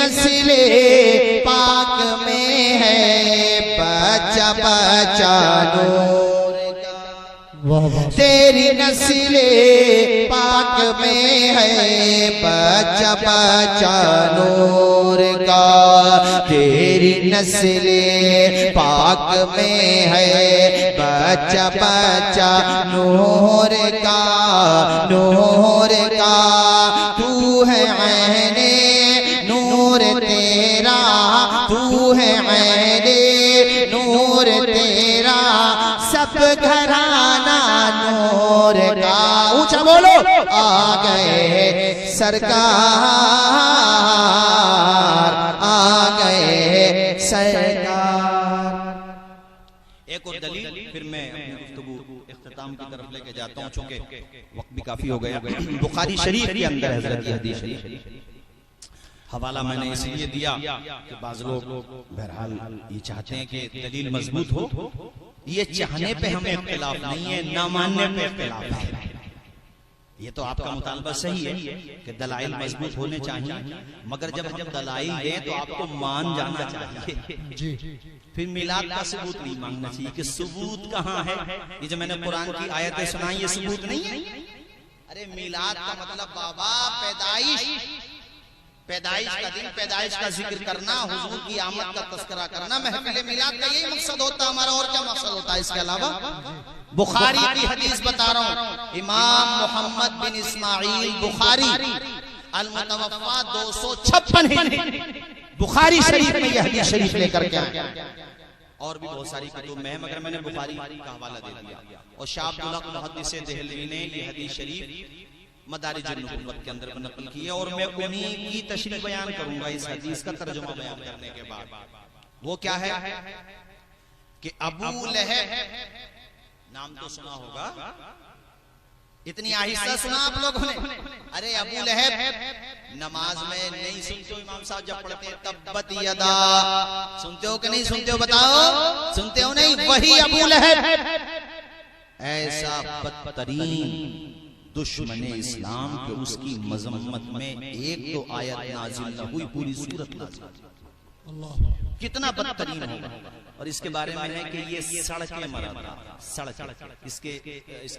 नस्ले पाक में है बच्चा बच्चा नूर का। तेरी नस्ले पाक में है बच्चा बच्चा नूर का। तेरी नस्ले पाक में है बच्चा बच्चा नूर का, नूर का। तू है ऐने नूर तेरा, तू है ऐने नूर तेरा, सब घराना नूर का। ऊंचा बोलो, आ गए सरकार, आ गए सरकार। एक और दलील, फिर मैं अपनी गुफ्तगू इख्तिताम की तरफ लेके जाता हूँ, चूंकि वक्त भी काफी हो गया। बुखारी शरीफ के अंदर हजरत की हदीस शरीफ, हवाला मैंने इसलिए दिया कि बाज़ लोग बहरहाल ये चाहते हैं कि दलील मजबूत हो। ये चाहने पे हमें इख्तिलाफ नहीं है, ना मानने पे इख्तिलाफ है। ये तो आपका मुतालबा सही है कि दलाइल मजबूत होने चाहिए, मगर जब हम दलाइल दें तो आपको मान जाना चाहिए। फिर मिलाद का सबूत नहीं मांगना चाहिए कि सबूत कहाँ है। ये जो मैंने कुरान की आयतें सुनाई, ये सबूत नहीं है। अरे मिलाद का मतलब बाबा पैदाइश, पैदाइश का दिन, पैदाइश का जिक्र करना, हुजूर की आमद का तस्करा करना, महफिल मिलाद का यही मकसद होता है हमारा। और क्या मकसद होता है इसके अलावा? बुखारी की हदीस बता रहा हूँ, इमाम मोहम्मद बिन इस्माइल बुखारी अल-मुतवफ़्फ़ा 256 बुखारी शरीफ में यह हदीस शरीफ लेकर के आए। और भी बहुत सारी किताब में है, मगर मैंने बुखारी का हवाला दे दिया। और शाह अब्दुल हक मुहद्दिस देहलवी ने यह हदीस शरीफ मदारिजुन नबुव्वत के अंदर नकल की है। और मैं उन्हीं की तशरीह बयान करूंगा इस हदीस का तर्जुमा बयान करने के बाद। वो क्या है कि अबू लहब, नाम तो सुना होगा, इतनी आहिस्ता सुना आप लोगों ने? अरे अबू लहब नमाज में नहीं सुनते हो इमाम साहब जब पढ़ते हैं तब्बत यदा, सुनते हो कि नहीं सुनते हो? बताओ, सुनते हो नहीं? वही अबू लहब, ऐसा बदतरीन दुश्मन इस्लाम के उसकी मजम्मत में एक तो आयत नाजिल न हुई, पूरी सूरत नाजिल। कितना बदतरीन होगा। और इसके बारे में है कि ये सड़कें मरा था, सड़क इसके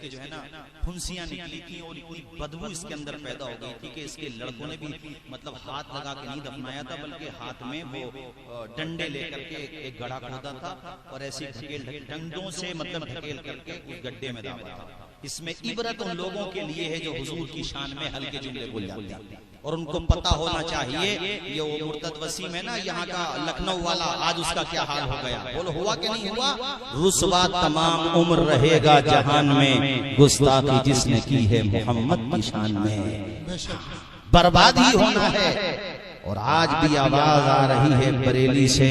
जो है ना फुंसियां निकली थी और इतनी बदबू इसके अंदर पैदा हो गई थी कि इसके लड़कों ने भी मतलब हाथ लगा के नहीं दफनाया था, बल्कि हाथ में वो डंडे लेकर के एक गड्ढा खोदा था और ऐसे ढकेल डंडों से मतलब ढकेल करके उस गड्ढे में डाला था। इसमें इबरत उन लोगों के लिए है जो हुजूर की शान में हल्के जुमले बोल जाते हैं, और उनको पता होना चाहिए ये वो मुर्तद वसीम है ना यहाँ का लखनऊ वाला, आज उसका क्या हाल हो गया। बोलो हुआ कि नहीं हुआ? रुसवा तमाम उम्र रहेगा जहान में, गुस्ताखी जिसने की है मोहम्मद की शान में, बर्बादी होना है। और आज भी आवाज आ रही है बरेली से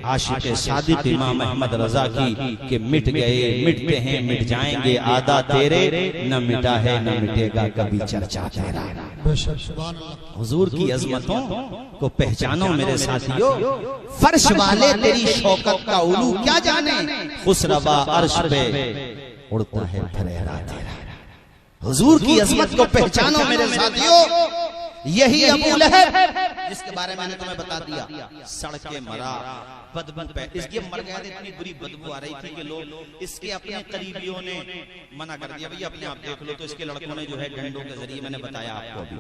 आशिक सादिक इमाम अहमद रजा की कि मिट गए, मिटते हैं, मिट जाएंगे आदा तेरे, न मिटा है न मिटेगा कभी चर्चा तेरा। हुजूर की अजमतों को पहचानो मेरे साथियों, फर्श वाले तेरी शौकत का उलू क्या जाने, खुसरवा अर्श पे उड़ता है फरेरा तेरा। हुजूर की अजमत को पहचानो मेरे साथियों। यही अबू लहब जिसके बारे में मैंने तुम्हें बता दिया, सड़के मरा, बदबू पे इसके मर गया, इतनी बुरी बदबू आ रही थी कि लोग इसके अपने करीबियों ने मना कर दिया, भैया अपने आप देख लो। तो इसके लड़कों ने जो है डंडों के जरिए, मैंने बताया आपको अभी,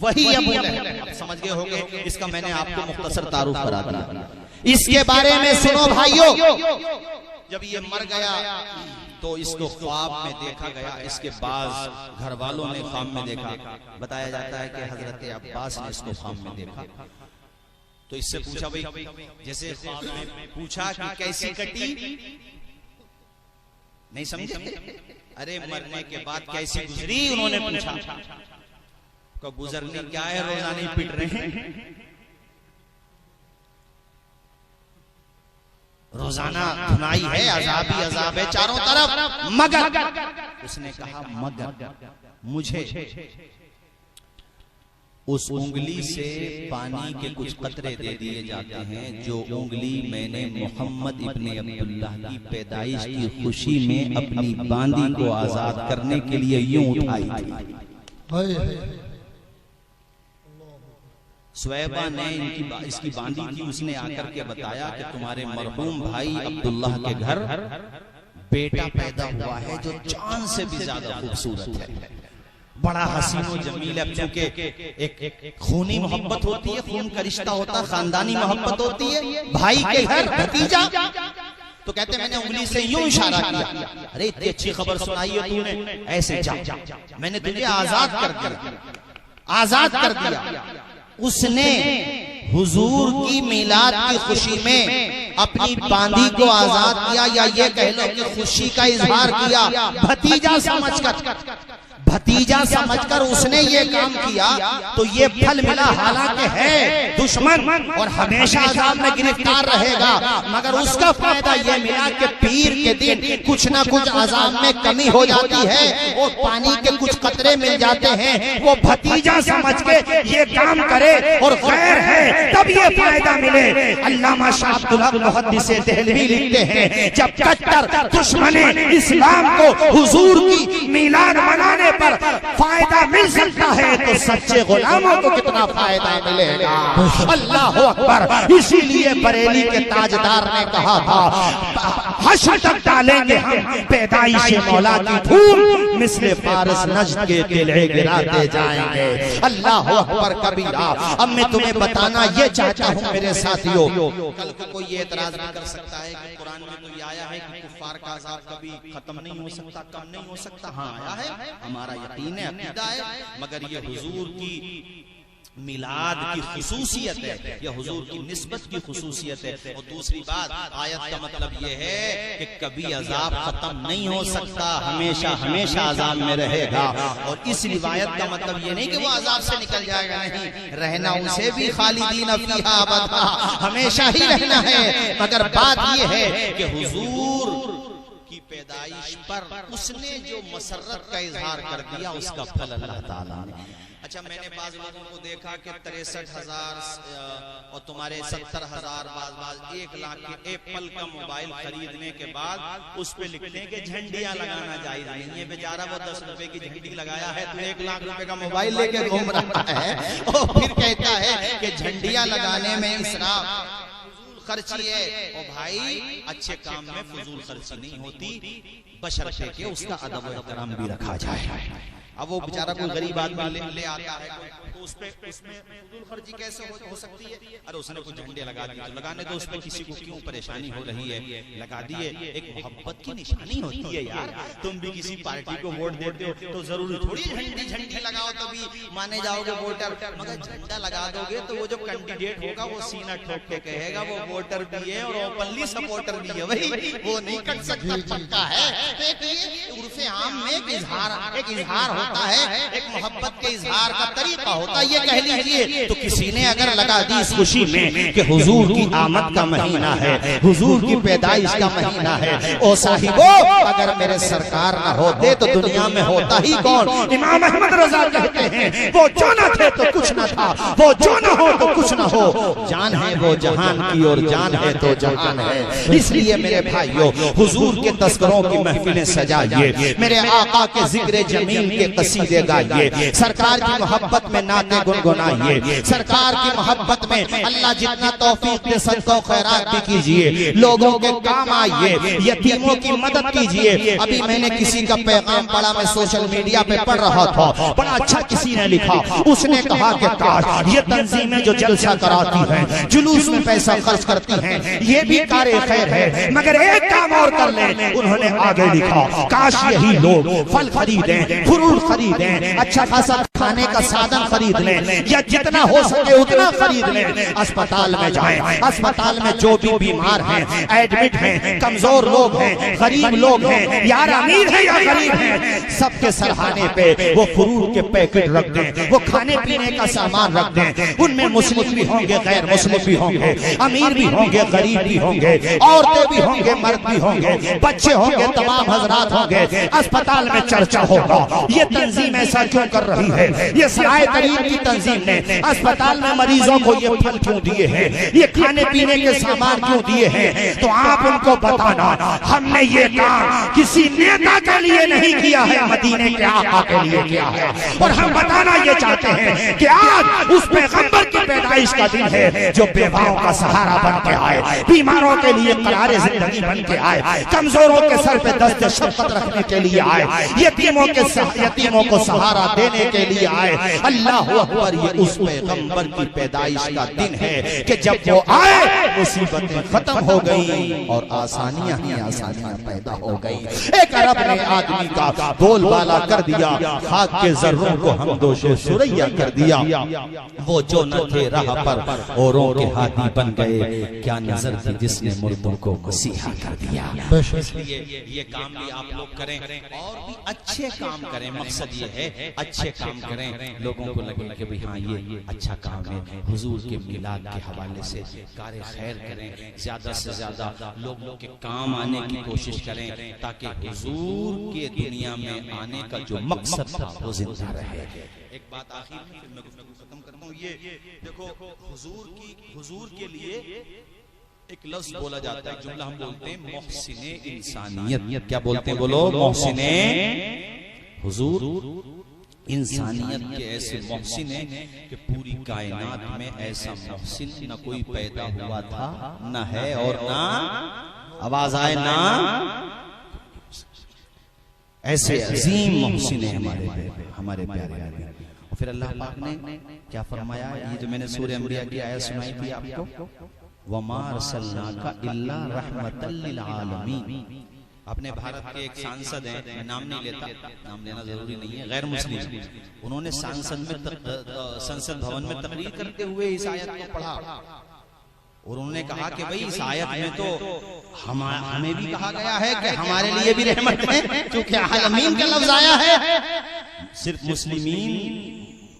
वही अबू लहब। आप समझ गए होंगे, इसका मैंने आपको मुख्तसर तारुफ करा दिया। इसके बारे में सुनो भाइयों, जब ये मर गया तो इसको ख्वाब में देखा गया, इसके बाद घर वालों ने ख्वाब में देखा। बताया जाता है कि हजरत अब्बास ने इसको ख्वाब में देखा तो इससे पूछा, भाई जैसे ख्वाब में पूछा कि कैसी कटी, नहीं समझे? अरे मरने के बाद कैसी गुजरी उन्होंने पूछा। तो गुजरनी क्या है, रोजा नहीं पिट रहे हैं, रोजाना धुनाई है, अजाब ही अजाब है चारों तरफ, मगर उसने कहा मगर मुझे उस उंगली से पानी के कुछ कतरे दे दिए जाते हैं जो उंगली मैंने मोहम्मद इब्ने अब्दुल्लाह की पैदाइश की खुशी में अपनी बांदी को आजाद करने के लिए यूं उठाई थी। सुवैबा ने इसकी बांदी थी, उसने आकर के बताया कि तुम्हारे मरहूम भाई अब्दुल्लाह के घर बेटा पैदा हुआ है जो चांद से भी ज्यादा खूबसूरत है, बड़ा हसीनो जमील है। चूंकि एक खूनी मोहब्बत होती है, खून का रिश्ता होता है, खानदानी मोहब्बत होती है। भाई के घर भतीजा, तो कहते मैंने उंगली से यूं इशारा किया, अरे इतनी अच्छी खबर सुनाई है तूने, ऐसे जा, मैंने तुझे आजाद कर दिया, आजाद कर दिया। उसने हुजूर की मिलाद की खुशी में अपनी बांदी को आजाद किया, या ये कह लो कि खुशी का इजहार किया भतीजा समझकर, भतीजा समझकर उसने ये काम किया, तो ये फल मिला। हालांकि है दुश्मन और हमेशा अज़ाब में गिरफ्तार रहेगा, मगर उसका फायदा ये मिला कि पीर के दिन कुछ ना कुछ अज़ाब में कमी हो जाती है और पानी के कुछ कतरे मिल जाते हैं। वो भतीजा समझ के ये काम करे और गैर है तब ये फायदा मिले। अल्लामा शाह अब्दुल हक मुहद्दिस देहलवी लिखते हैं, जब कट्टर दुश्मन इस्लाम को हुजूर की मिलाद मनाने पर फायदा मिल सकता है तो सच्चे गुलामों को कितना फायदा मिलेगा। अल्लाह अकबर। इसीलिए बरेली के ताजदार ने कहा था, हश्र तक डालेंगे हम पैदाइश मौला की धूल, मिस्ले फारस नज्द के किले गिराते जाएंगे। अल्लाह अकबर कबीरा। अब मैं तुम्हें बताना ये चाहता हूँ मेरे साथियों, कल को कोई ये एतराज नहीं कर सकता है कि कुरान में तो ये आया है कि कुफ्फार का अज़ाब कभी खत्म नहीं हो सकता, कम नहीं हो सकता। हाँ आया है, हमारा यकीन है, अकीदा है, मगर ये हुजूर की मिलाद की खुसूसियत है, यह हुजूर की निस्बत की खुसूसियत है। और दूसरी बात, आयत का मतलब यह है कि कभी अजाब खत्म नहीं हो सकता, हमेशा हमेशा अजाब में रहेगा। और इस रिवायत का मतलब यह नहीं कि वो अजाब से निकल जाएगा, नहीं, रहना उनसे भी खालिदीन फीहा अबदा, हमेशा ही रहना है। मगर बात यह है कि हुजूर की पैदाइश पर उसने जो मसरत का इजहार कर दिया, उसका फल अल्लाह ताला ने। अच्छा, मैंने बाज लोगों को देखा कि 63,000 और तुम्हारे 70,000, बाज 1 लाख के एप्पल का मोबाइल खरीदने के बाद उस पे लिखते हैं कि झंडियां लगाना जायज नहीं है। बेचारा वो 10 रुपए की झंडी लगाया है तो 1 लाख रुपए का मोबाइल लेके घूम रहा है और फिर कहता है कि झंडियां लगाने में इसराफ खर्ची है। और भाई अच्छे काम में फजूल खर्ची नहीं होती, बशर्ते कि उसका अदब और एहतराम भी रखा जाए। अब वो बेचारा कोई गरीब आदमी ले आता है तो उसमें फजूल खर्ची कैसे हो सकती है? अरे उसने कुछ झंडे लगा दिए तो लगाने दो, उसमें किसी को क्यों परेशानी हो रही है, लगा दिए। एक मोहब्बत की निशानी होती है यार। तुम भी किसी पार्टी को वोट देते हो तो जरूरी थोड़ी झंडी लगाओ तभी माने जाओगे वोटर, मगर झंडा लगा दोगे तो वो जो कैंडिडेट होगा वो सीना ठोक के कहेगा वो वोटर भी है और ओपनली सपोर्टर भी है, वही वो नहीं कर सकता, पक्का है। तो उर्फे आम में एक इजहार होता है, एक मोहब्बत के इजहार का तरीका होता है, ये कह लीजिए। तो किसी ने अगर लगा दी इस खुशी में कि हुजूर की आमद का महीना है, हुजूर की पैदाइश का महीना है, ओ साहिबो अगर मेरे सरकार न होते तो दुनिया में होता ही कौन? इमाम अहमद रजा कहते हैं, वो जो न थे तो कुछ न था, वो जो न हो तो कुछ न हो, जान है वो जहान की और जान है तो जहान है। इसलिए मेरे भाइयों, हुजूर के तस्करों की महफिलें सजाइए, मेरे आका के जिक्र जमील के कसीदे गाइए, सरकार की मोहब्बत में नाते गुनगुनाइए, सरकार की मोहब्बत में अल्लाह जितना तौफीक दे सदका खैरात भी कीजिए, लोगों के काम आइए, यतीमों की मदद कीजिए। अभी मैंने किसी का पैगाम पढ़ा, मैं सोशल मीडिया पे पढ़ रहा था, बड़ा अच्छा किसी ने लिखा, उसने कहा कि काश ये तंजीमें जो जलसा कराती हैं, जुलूस में पैसा खर्च करती हैं, ये भी कार्य खैर है, मगर एक काम और कर ले। उन्होंने आगे लिखा, काश यही लोग फल खरीदें, फ्रूट खरीदें, अच्छा खासा खाने का साधन खरीद लें, या जितना हो सके उतना खरीद लें, अस्पताल में जाएं, अस्पताल में जो भी बीमार हैं, एडमिट हैं, कमजोर लोग हैं, गरीब लोग हैं, यार अमीर है या गरीब है, सबके सरहाने पे वो फ्रूट के पैकेट रख दें, वो खाने पीने का सामान रख दें। उनमें मुस्लिम भी होंगे, गैर मुस्लिम भी होंगे, अमीर भी होंगे, गरीब भी होंगे, औरतें भी होंगे, मर्द भी होंगे, बच्चे होंगे, तमाम हजरात होंगे। अस्पताल में चर्चा होगा, ये तंजीम ऐसा क्यों कर रही है, ये सराय तरीन की तंजीम ने अस्पताल में मरीजों को ये फल क्यों दिए हैं, ये खाने पीने के सामान क्यों दिए हैं, तो आप उनको बताना हमने ये काम किसी नेता के लिए नहीं किया है, मदीने के आका के लिए किया है। और हम बताना ये चाहते हैं कि आज उस पैगंबर की पैदाइश का दिन है जो बेवाओं का सहारा बन के आए, बीमारों के लिए करारे जिंदगी बन के आए, कमजोरों के सर पे दस्त शफकत रखने के लिए आए, यतीमों को सहारा देने के लिए आए। अल्लाह अकबर, ये उस पैगंबर की पैदाइश का दिन है कि जब वो आए मुसीबतें खत्म हो गई और आसानियां ही आसानियां पैदा हो गई। एक अरब ने आदमी का बोलबाला कर दिया, खाक के जर्रों को हम दोषे सुरैया कर दिया। वो जो न थे राह पर औरों के हाथी बन गए, क्या नजर थी जिसने मुर्दों को मसीहा कर दिया। इसलिए ये काम भी आप लोग करें और भी अच्छे काम करें। मकसद ये है अच्छे काम करें, लोगों को लगे कि भाई हाँ ये अच्छा काम है। हुजूर के मिलाद के हवाले से कार्य खैर करें, ज्यादा से ज्यादा लोगों के काम आने की कोशिश करें ताकि हुजूर के दुनिया में आने का जो मकसद था वो जिंदा रहे। एक बात आखिर में फिर मैं गुफ्तगू खत्म करता हूँ। ये देखो हुजूर के लिए एक लफ्ज बोला जाता है, जुमला हम बोलते हैं मोहसिने इंसानियत। क्या बोलते हैं, बोलो, मोहसिने हुजूर। इंसानियत के ऐसे मोहसिन है कि पूरी कायनात में ऐसा मोहसिन न कोई पैदा हुआ था, न है और ना आवाज आए ना, ऐसे अजीम मोहसिन है हमारे प्यारे। और फिर अल्लाह पाक ने क्या फरमाया, ये जो मैंने सूरह अंबिया की आयत सुनाई थी आपको, वमा रसलनाका इल्ला रहमतल लिल आलमीन। अपने भारत के एक सांसद हैं, मैं नाम नहीं लेता, नाम लेना जरूरी नहीं है, गैर मुस्लिम, उन्होंने संसद भवन में तकरीर करते हुए इस आयत को पढ़ा और उन्होंने कहा कि भाई इस आयत में तो हमें भी कहा गया है कि हमारे लिए भी रहमत है, क्योंकि आलमीन का लफ्ज आया है, सिर्फ मुस्लिमीन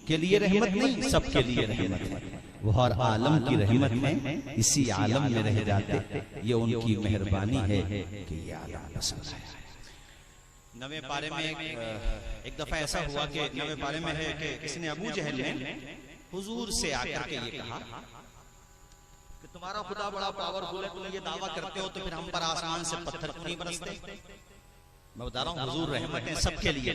के लिए रहमत नहीं, सबके लिए रहमत है। वो हर आलम की रहमत में इसी आलम में रह जाते, ये उनकी मेहरबानी है कि ये आलम पसंद आया। नवे पारे में एक दफा ऐसा हुआ कि नवे पारे में है कि किसने अबू जहल ने हुजूर से आकर के ये कहा कि तुम्हारा खुदा बड़ा पावरफुल है, तुम ये दावा करते हो तो फिर हम पर आसमान से पत्थर क्यों नहीं बरसते। मैं बता रहा हूँ हुजूर रहमत है सबके लिए।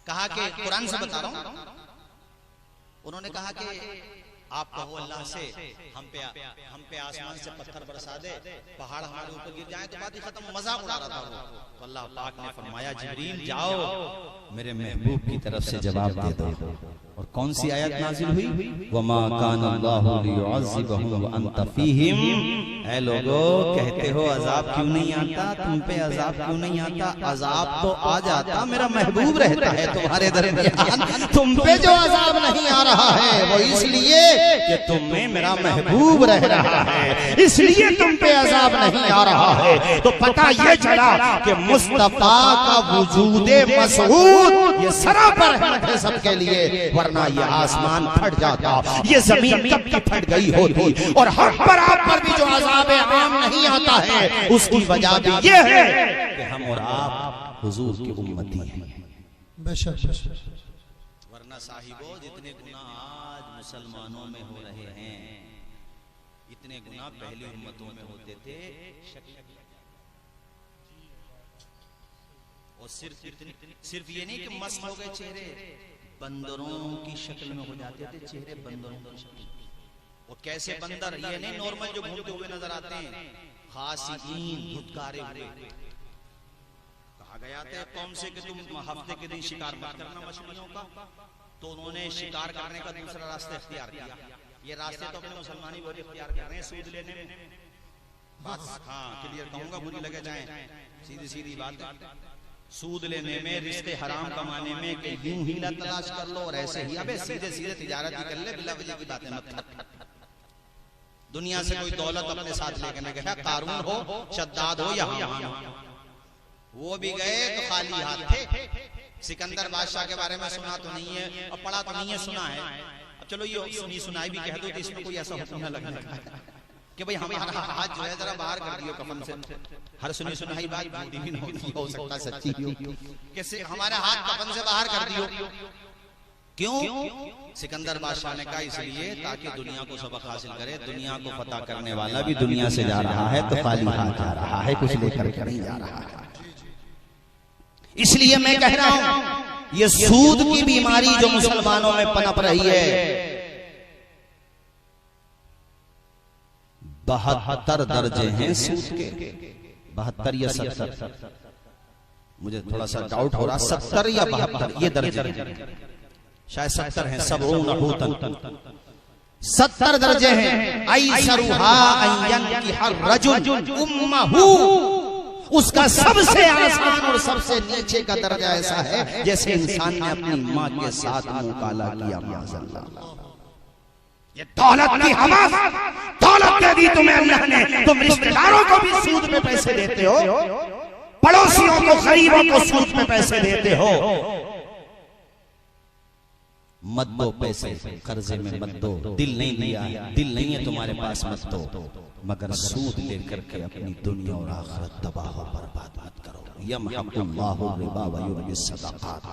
कहा कि कुरान से बता रहा हूँ। उन्होंने कहा कि आप कहो अल्लाह से हम पे आसमान से पत्थर बरसा दे, पहाड़ हमारे ऊपर गिर जाए तो बात ही खत्म। मजाक उड़ा रहा था वो। तो अल्लाह पाक ने फरमाया जिब्रील जाओ मेरे महबूब की तरफ से जवाब दे दो। और कौन सी आयत नाजिल हुई, वमा कान अल्लाहु लियुअज़्ज़िबहुम व अंत फीहिम। ऐ लोगो कहते हो अजाब क्यों नहीं आता, तुम पे अजाब क्यों नहीं आता। अजाब तो आ जाता, मेरा महबूब रहता है तुम्हारे दरमियान। तुम पे जो अजाब नहीं आ रहा है वो इसलिए कि तुम में मेरा महबूब रह रहा है, इसलिए तुम पे अजाब नहीं आ रहा है। तो पता ये चला कि मुस्तफा का वजूदे मसऊद ये सरापर रहमत है सबके लिए, वरना ये आसमान फट जाता, ये जमीन कब की फट गई होती। और हम पर आप पर भी जो अजाब आम नहीं आता है उसकी वजह भी ये है कि हम और आप हुजूर की उम्मती हैं। वरना साहिबो जितने गुनाह आज मुसलमानों में हो रहे हैं, इतने गुनाह पहली उम्मतों में होते थे। और सिर्फ ये नहीं कि मस्त हो गए चेहरे, बंदरों की शक्ल में हो जाते थे चेहरे, बंदरों की शक्ल। वो कैसे बंदर, ये नहीं नॉर्मल जो घूमते हुए नजर आते हैं, खासिन धुतकारे हुए। कहा गया था कौम से कि तुम हफ्ते के दिन शिकार मत करना मछलियों का, तो उन्होंने शिकार करने का दूसरा रास्ता इख्तियार किया। ये रास्ते तो अपने मुसलमान ही बहुत इख्तियार कर रहे हैं सूद लेने में। बात हाँ क्लियर कहूंगा, बुरी लगे जाए, सीधी सीधी बात। सूद लेने में, रिश्ते हराम कमाने में कि यूं हीला तलाश कर लो और ऐसे ही अबे सीधे सीधे तिजारत ही कर ले, बिला वजह की बातें मत कर। दुनिया से कोई दौलत अपने साथ लेके न गया, कारून हो, शद्दाद हो या हामान हो, वो भी गए तो खाली हाथ थे। सिकंदर बादशाह के बारे में सुना तो नहीं है और पढ़ा तो नहीं है, सुना है। अब चलो ये सुनी सुनाई भी कह दो तो इसमें कोई ऐसा हुक्म न लगने का कि भाई हमारा हाथ जो है जरा बाहर कर दियो कफन से। हर सुनी सुनाई बात झूठी भी नहीं हो सकता, सच्ची हो कि हमारे हाथ कफन से बाहर कर दियो। क्यों? सिकंदर बादशाह ने कहा इसलिए ताकि दुनिया को सबक हासिल करे, दुनिया को फतह करने वाला भी दुनिया से जा रहा है तो खाली हाथ जा रहा है, कुछ लेकर के नहीं जा रहा है। इसलिए मैं कह रहा हूं ये सूद की बीमारी जो मुसलमानों में पनप रही है, 72 दर्जे हैं सूद के, 72 या 70, मुझे थोड़ा सा डाउट हो रहा, 70 या 72 ये दर्जे, शायद 70 हैं। 70 दर्जे हैं। उसका सबसे आसान और सबसे नीचे का दर्जा ऐसा है जैसे इंसान ने अपनी माँ के साथ मुकाला किया। माज़अल्लाह, ये दौलत की हवस, दौलत दे दी तुम्हें अल्लाह ने, तुम रिश्तेदारों को भी सूद में पैसे देते हो, पड़ोसियों को, गरीबों को सूद में पैसे देते हो। मत दो पैसे, कर्जे में मत दो, दिल नहीं दिया, दिल नहीं है तुम्हारे पास, मत दो, मगर सूद लेकर के अपनी दुनिया और आखिरत तबाह बर्बाद मत करो। यमहकुल्लाहु रिबा व युर्बिस सदाक़ात।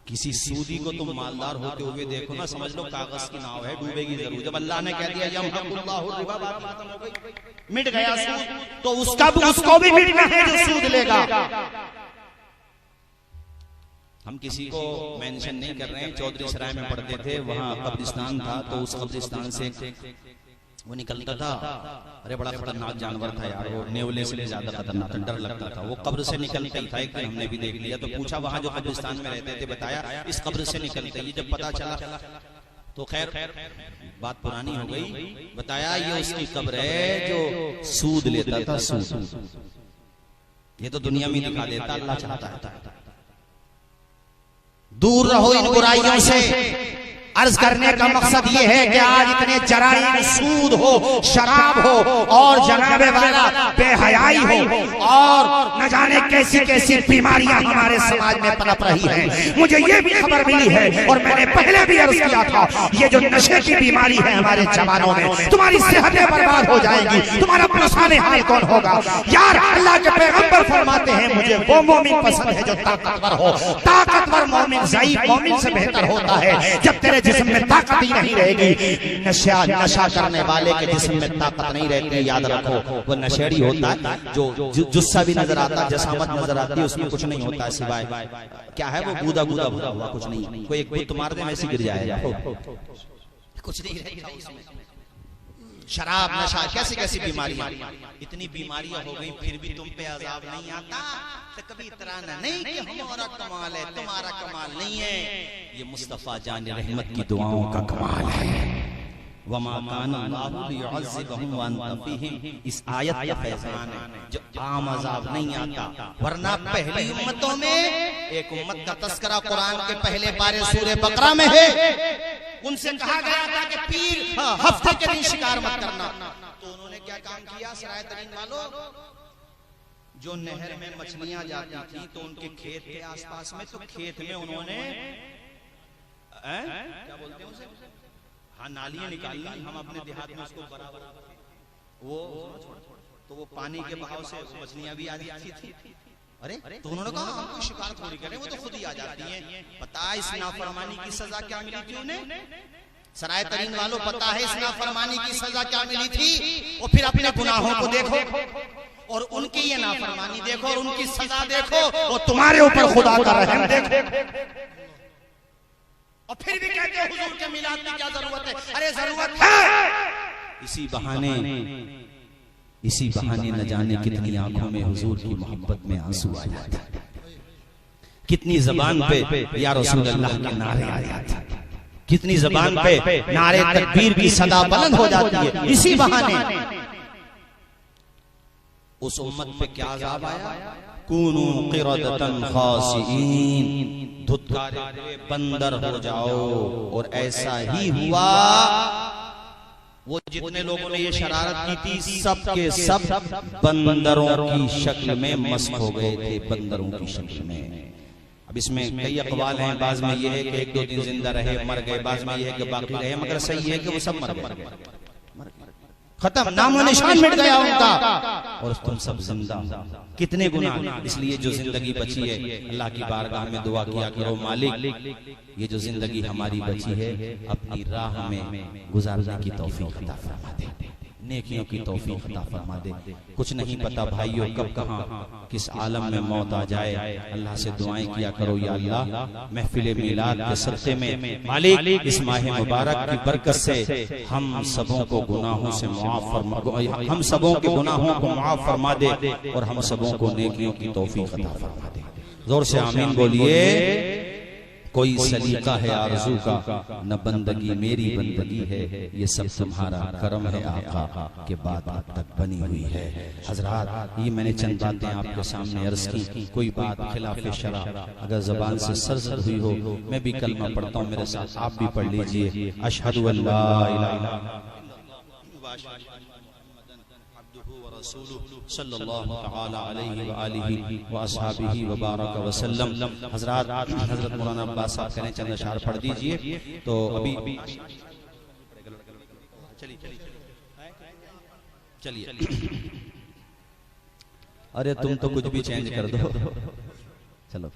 किसी सूदी को तुम मालदार होते हुए देखो ना, समझ लो कागज की नाव है, डूबेगी जरूर। जब अल्लाह ने कह दिया यमहकुल्लाहु रिबा, बात खत्म हो गई, मिट गया सूद, तो उसको भी मिटना है जो सूद लेगा। हम किसी को मेंशन नहीं कर रहे हैं, चौधरी सराय में पढ़ते थे, वहां कब्रिस्तान था, तो उस कब्रिस्तान से वो निकलता था, अरे बड़ा खतरनाक जानवर था यार, वो नेवले से ज्यादा खतरनाक, डर लगता था। वो कब्र से निकलता ही था, एक दिन हमने भी देख लिया, तो पूछा वहां जो कब्रिस्तान में रहते थे, बताया इस कब्र से निकलते ही। जब पता चला तो खैर बात पुरानी हो गई, बताया ये उसकी कब्र है जो सूद लेता था, सूद। ये तो दुनिया में दिखा देता, अल्लाह चाहता है। दूर रहो इन बुराइयों से। अर्ज करने का मकसद ये है कि आज इतने जराइम, सूद हो, शराब हो और जनाबे वाला बेहयाई हो और न जाने कैसी कैसी बीमारियां हमारे समाज में पनप रही हैं। मुझे ये भी खबर मिली है और मैंने पहले भी अर्ज किया था, ये जो नशे की बीमारी है हमारे जवानों में, तुम्हारी सेहतें बर्बाद हो जाएंगी, तुम्हारा पुरसाने हाल कौन होगा। यार अल्लाह के पैगंबर फरमाते हैं मुझे वो मोमिन पसंद है जो ताकतवर हो। ताकतवर मोमिन ज़ईफ मोमिन से बेहतर होता है। जब तेरे जिस्म में ताकत ही नहीं रहेगी, नशा करने वाले के जिस्म में ताकत नहीं रहती, याद रखो वो नशेड़ी होता है, जो जुस्सा भी नजर आता, जसामत नजर आती है, उसमें कुछ नहीं होता सिवाय क्या है वो गूदा गूदा हुआ, कुछ नहीं। कोई एक बुत मार दे वैसे गिर जाएगा, कुछ नहीं रहेगा उसमें। शराब, नशा, कैसी कैसी बीमारियां, इतनी बीमारियां हो गई, फिर भी तुम पे अजाब नहीं आता। तो कभी इतराना नहीं कि हमारा कमाल है, तुम्हारा कमाल नहीं है, ये मुस्तफा जान रहमत की दुआओं का कमाल है। वमा कान अल्लाहु लियुअज़्ज़िबहुम व अंत फ़ीहिम, इस आयत का फैज़ान है जो आम अजाब नहीं आता। वरना पहली उम्मतों में एक उम्मत का तस्करा कुरान के पहले पारे सूरह बकरा में है। उनसे कहा गया था कि पीर हफ्ते के दिन शिकार मत करना, तो उन्होंने क्या काम किया, सराय तरीन वालों, जो नहर में मछलियां जाती थी तो उनके खेत के आसपास में, तो खेत में उन्होंने क्या बोलते हैं उसे, हाँ नालियां निकाली। हम अपने देहात में उसको बराबर वो, तो वो पानी के बहाव से मछलियां भी आ जाती थी। अरे तो उन्होंने कहा हम कोई शिकार थोड़ी करें, वो तो खुद ही आ जाती हैं। पता है इस नाफरमानी की सजा क्या मिली थी उन्हें, सराय तरीन वालों, पता है इस नाफरमानी की सजा क्या मिली थी। और फिर अपने गुनाहों को देखो और उनकी ये नाफरमानी देखो और उनकी सजा देखो और तुम्हारे ऊपर खुदा का रहम देखो, और फिर भी कहते हो हुजूर के मिलाद की क्या जरूरत है। अरे जरूरत है। इसी बहाने न जाने कितनी आंखों में हुजूर की मोहब्बत में आंसू आ जाते, कितनी जबान पे या रसूल अल्लाह के नारे आ जाते, कितनी जबान पे नारे तकबीर की सदा बुलंद हो जाती है। इसी बहाने उस उम्मत पे क्या अज़ाब आया, कूनू क़िरदतन ख़ासिईन, धुतकारे हुए बंदर हो जाओ। और ऐसा ही हुआ, वो जितने लोगों ने ये शरारत की थी सब के सब बंदरों की शक्ल में मस्त हो गए थे, बंदरों की शक्ल में। अब इसमें कई अक़वाल हैं, बाज़ में ये है कि 1-2 दिन जिंदा रहे मर गए, बाज़ में ये है कि बाकी रहे, मगर सही है कि वो सब मर गए। खत्म, नामो निशान मिट गया उनका, और तुम सब जिंदा। कितने गुनाह, इसलिए जो जिंदगी बची है अल्लाह की बारगाह में दुआ किया करो, मालिक ये जो जिंदगी हमारी बची है अपनी राह में गुजारने की तौफीक अता फरमा दे, नेकियों की तौफीक अता फरमा दे। कुछ नहीं पता भाइयों कब कहां किस आलम में मौत आ जाए। अल्लाह से दुआएं किया करो, या अल्लाह महफिल मिलाद के सदक़े में मालिक इस माह मुबारक की बरकत से हम सबों को गुनाहों से मुआफ फरमा, हम सबों के गुनाहों को मुआफ फरमा दे और हम सबों को नेकियों की तौफीक अता फरमा दे। जोर से आमीन बोलिए। कोई सलीका है आरज़ू का, न बंदगी मेरी बंदगी है, ये सब तुम्हारा करम है आका के बाद अब तक बनी हुई है। हजरात, ये मैंने चंद बातें आपके सामने अर्ज की। कोई बात खिलाफ शरा अगर जबान से सरजद हुई हो, मैं भी कलमा पढ़ता हूँ, मेरे साथ आप भी पढ़ लीजिए। अशहदु अल्ला इलाहा इल्लल्लाह सल्लल्लाहु तआला अलैहि व आलिहि व अस्हाबिहि व बारक व सल्लम। हजरत मौलाना अब्बास साहब करें चंद अशआर पढ़ दीजिए। तो अभी चलिए अरे तुम तो कुछ भी चेंज कर दो, चलो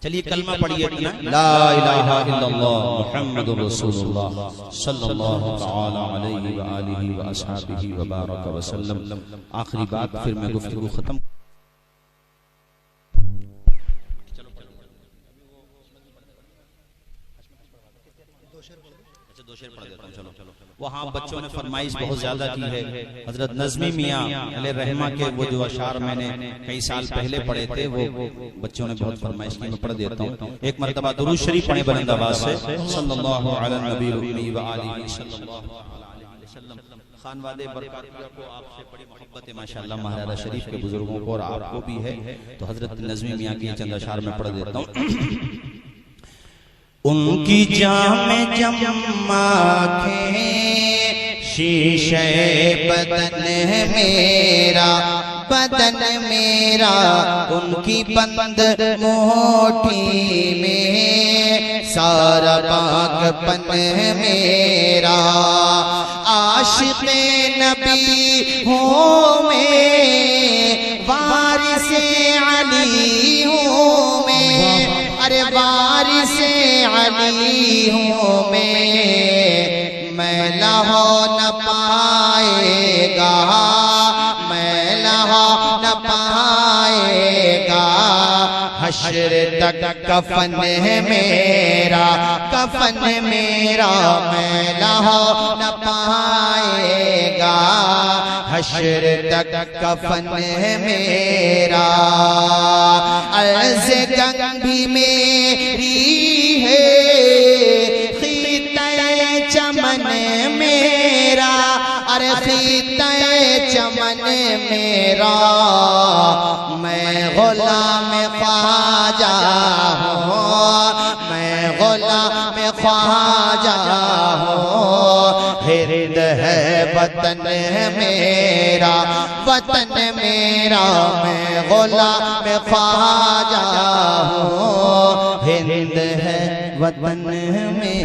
चलिए कलमा पढ़िए अपना, ला इलाहा इल्लल्लाह मुहम्मदुर रसूलुल्लाह सल्लल्लाहु तआला अलैहि व आलिहि व अस्हाबिहि व बारक व सल्लम। आखिरी बात, फिर मैं गुफ्तगू खत्म। दो शेर पढ़ देता हूं, चलो। वहाँ बच्चों ने फरमाइश बहुत ज्यादा की है। हजरत नज़मी मियाँ अलैहि रहमा के वो जो अशार मैंने कई साल पहले पढ़े थे, वो बच्चों ने बहुत फरमाइश की, मैं पढ़ देता हूँ। एक मरतबा दुरूद शरीफ पढ़े बुलंद आवाज से, सल्लल्लाहु अला नबी व आलिहि सल्लल्लाहु अलैहि वसल्लम। खानवादे बरकातिया को आपसे बड़ी मोहब्बत है माशाअल्लाह, महाराजा शरीफ के बुजुर्गों को और आपको भी है। तो हजरत नज़मी मियाँ की चंद अशार में पढ़ देता हूँ। उनकी जामे जम्मा के शीशे बदन मेरा, बदन मेरा उनकी बंद मोटी में, सारा पाकपन मेरा। आशिक़े नबी हूँ मैं, वारिसे अली हूँ मैं, अरे वारिसे अली हूँ मैं लहो न पाएगा, मैं लहो न पाएगा। हश्र तक कफन है मेरा, कफन मेरा मैं लहो न पाएगा। हश्र तक कफन है मेरा। अर्ज़ जंग भी मेरी है, खीते चमन मेरा, अरे खीते चमन मेरा। मैं गुलाम ख्वाजा हूँ, मैं गुलाम ख्वाजा हूँ। हिंद है वतन मेरा, वतन मेरा। मैं गुलाम ख्वाजा हूँ, हिंद है वतन में।